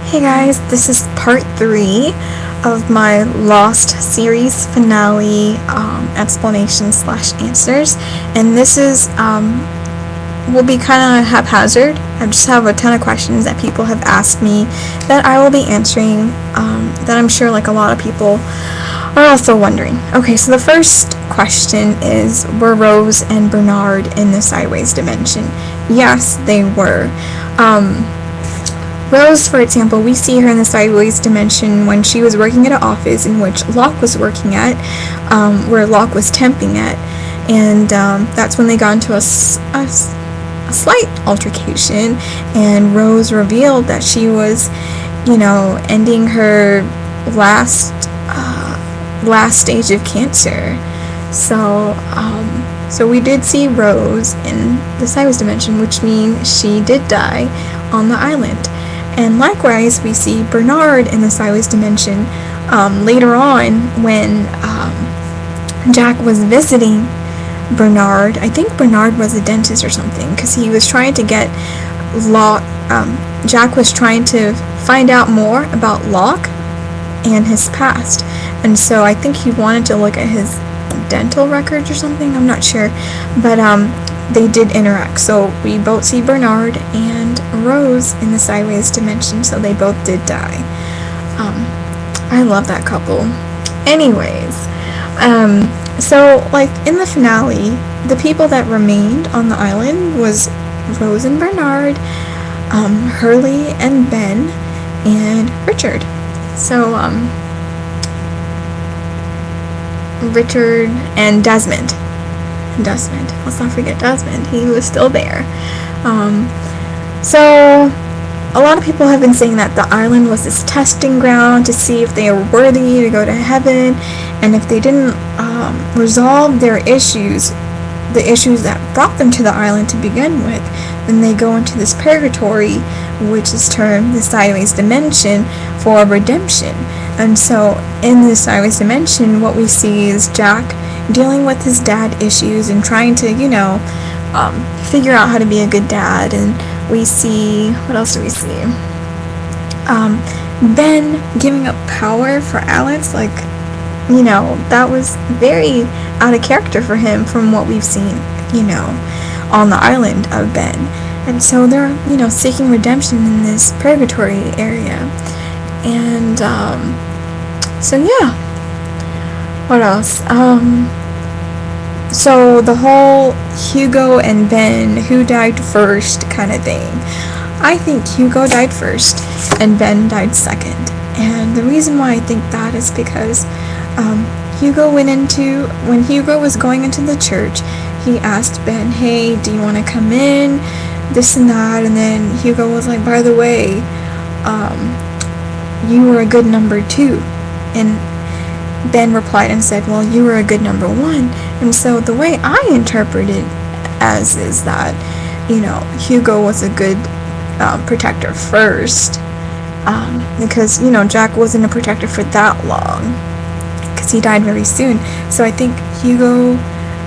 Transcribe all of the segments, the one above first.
Hey guys, this is part 3 of my Lost series finale explanations slash answers, and this is will be kind of haphazard. I just have a ton of questions that people have asked me that I will be answering, that I'm sure like a lot of people are also wondering. Okay, so the first question is, were Rose and Bernard in the sideways dimension? Yes, they were. Rose, for example, we see her in the sideways dimension when she was working at an office in which Locke was working at, where Locke was temping at, and that's when they got into a slight altercation, and Rose revealed that she was, ending her last stage of cancer. So we did see Rose in the sideways dimension, which means she did die on the island. And likewise, we see Bernard in the sideways dimension later on when Jack was visiting Bernard. I think Bernard was a dentist or something, because he was trying to get Locke. Jack was trying to find out more about Locke and his past, and so I think he wanted to look at his dental records or something. I'm not sure, but they did interact. So we both see Bernard and Rose in the sideways dimension, so they both did die. I love that couple. Anyways, so like in the finale, the people that remained on the island was Rose and Bernard, Hurley and Ben, and Richard. So Richard and Desmond. Let's not forget Desmond. He was still there. So a lot of people have been saying that the island was this testing ground to see if they were worthy to go to heaven, and if they didn't resolve their issues, the issues that brought them to the island to begin with, then they go into this purgatory, which is termed the sideways dimension, for redemption. And so in this sideways dimension, what we see is Jack dealing with his dad issues and trying to, figure out how to be a good dad. And we see, what else do we see? Ben giving up power for Alex, that was very out of character for him from what we've seen, on the island of Ben. And so they're, seeking redemption in this purgatory area. And, so yeah. What else? So the whole Hugo and Ben, who died first kind of thing. I think Hugo died first and Ben died second. And the reason why I think that is because when Hugo was going into the church, he asked Ben, hey, do you want to come in? This and that. And then Hugo was like, by the way, you were a good number 2. And Ben replied and said, well, you were a good number 1. And so the way I interpret it as is that, Hugo was a good protector first, because, Jack wasn't a protector for that long, because he died very soon. So I think Hugo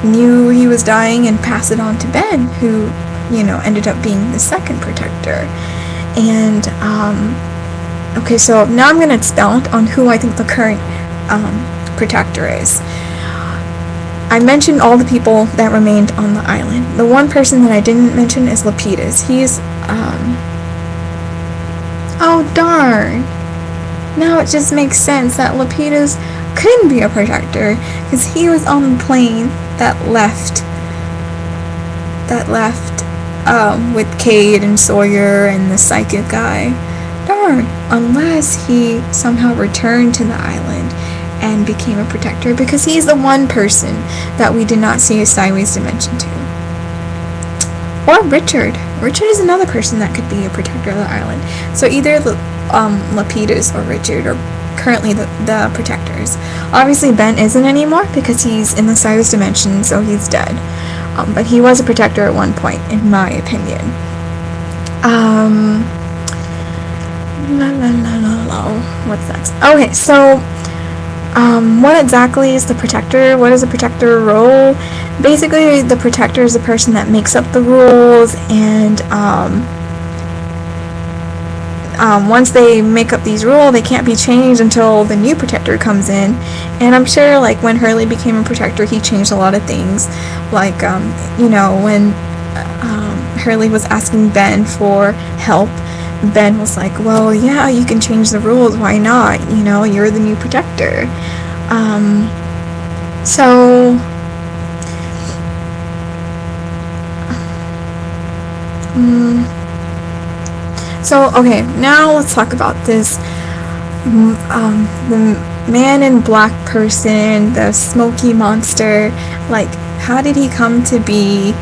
knew he was dying and passed it on to Ben, who, ended up being the second protector. And, okay, so now I'm going to expound on who I think the current protector is. I mentioned all the people that remained on the island. The one person that I didn't mention is Lapidus. He's, oh darn. Now it just makes sense that Lapidus couldn't be a protector, because he was on the plane that left with Cade and Sawyer and the psychic guy. Darn, unless he somehow returned to the island and became a protector, because he's the one person that we did not see a sideways dimension to. Or Richard. Richard is another person that could be a protector of the island. So either Lapidus or Richard are currently the protectors. Obviously Ben isn't anymore because he's in the sideways dimension, so he's dead. But he was a protector at one point, in my opinion. What's next? Okay, so what exactly is the protector? What is a protector role? Basically, the protector is the person that makes up the rules and once they make up these rules, they can't be changed until the new protector comes in. And I'm sure, like, when Hurley became a protector, he changed a lot of things. Like, when Hurley was asking Ben for help, Ben was like, well, yeah, you can change the rules, why not? You're the new protector. So okay, now let's talk about this, the man in black person, the smoky monster. Like, how did he come to be?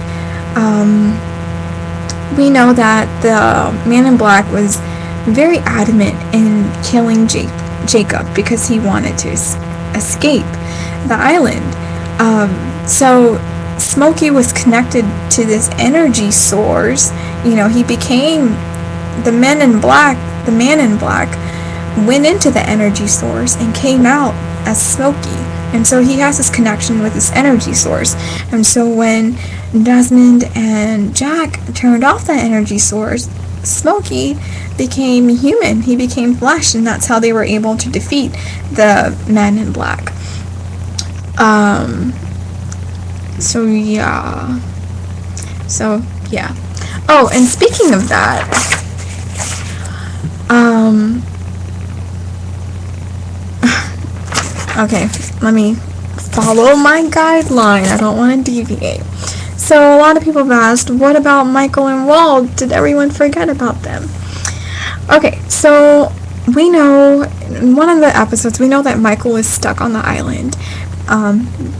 We know that the man in black was very adamant in killing Jacob because he wanted to escape the island. So Smokey was connected to this energy source. He became the man in black went into the energy source and came out as Smokey. And so he has this connection with this energy source. And so when Desmond and Jack turned off that energy source, Smokey became human. He became flesh, and that's how they were able to defeat the man in black. So yeah. Oh, and speaking of that, okay, let me follow my guideline. I don't want to deviate. So a lot of people have asked, what about Michael and Walt? Did everyone forget about them? Okay, so we know, in one of the episodes, we know that Michael was stuck on the island.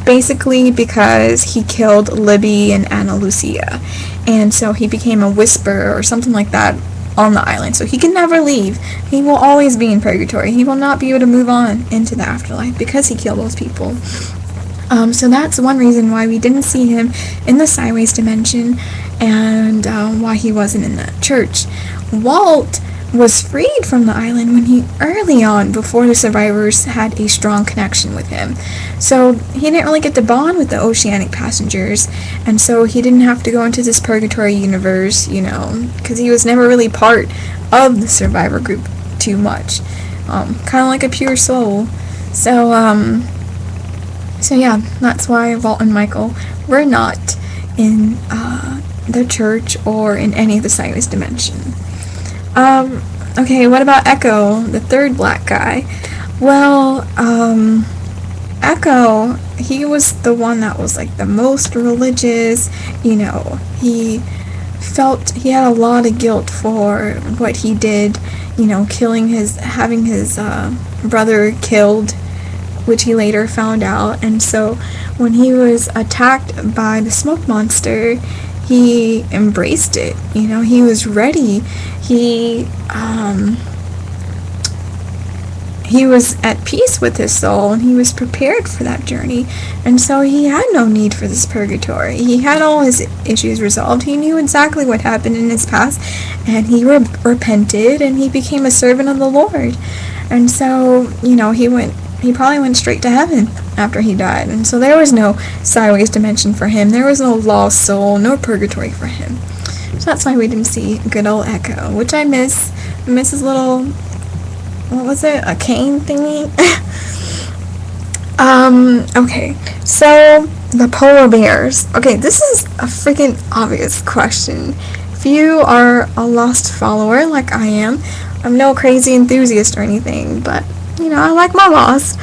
Basically because he killed Libby and Anna Lucia. And so he became a whisperer or something like that on the island. So he can never leave. He will always be in purgatory. He will not be able to move on into the afterlife because he killed those people. So that's one reason why we didn't see him in the sideways dimension, and why he wasn't in that church. Walt was freed from the island when he early on, before the survivors had a strong connection with him. So he didn't really get to bond with the oceanic passengers, and so he didn't have to go into this purgatory universe, because he was never really part of the survivor group too much. Kind of like a pure soul. So yeah, that's why Walt and Michael were not in the church or in any of the sideways dimension. Okay, what about Echo, the third black guy? Well, Echo, he was the one that was like the most religious. He felt he had a lot of guilt for what he did, having his brother killed, which he later found out. And so when he was attacked by the smoke monster, he embraced it. He was ready. He was at peace with his soul, and he was prepared for that journey. And so he had no need for this purgatory. He had all his issues resolved. He knew exactly what happened in his past, and he repented, and he became a servant of the Lord. And so, he probably went straight to heaven after he died. And so there was no sideways dimension for him. There was no lost soul, no purgatory for him. So that's why we didn't see good old Echo, which I miss. I miss his little, what was it, a cane thingy? Okay, so the polar bears. Okay, this is a freaking obvious question. If you are a Lost follower like I am, I'm no crazy enthusiast or anything, but I like my Lost.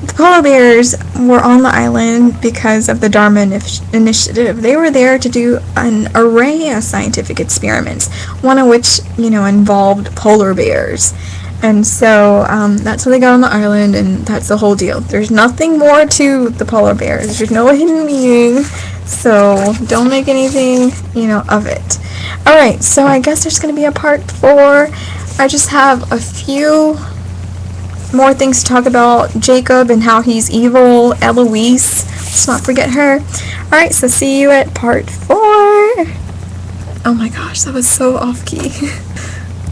The polar bears were on the island because of the Dharma Initiative. They were there to do an array of scientific experiments, one of which, involved polar bears. And so that's how they got on the island, and that's the whole deal. There's nothing more to the polar bears. There's no hidden meaning, so don't make anything, of it. Alright, so I guess there's going to be a part 4. I just have a few more things to talk about. Jacob and how he's evil. Eloise, let's not forget her. Alright, so see you at part 4. Oh my gosh, that was so off key.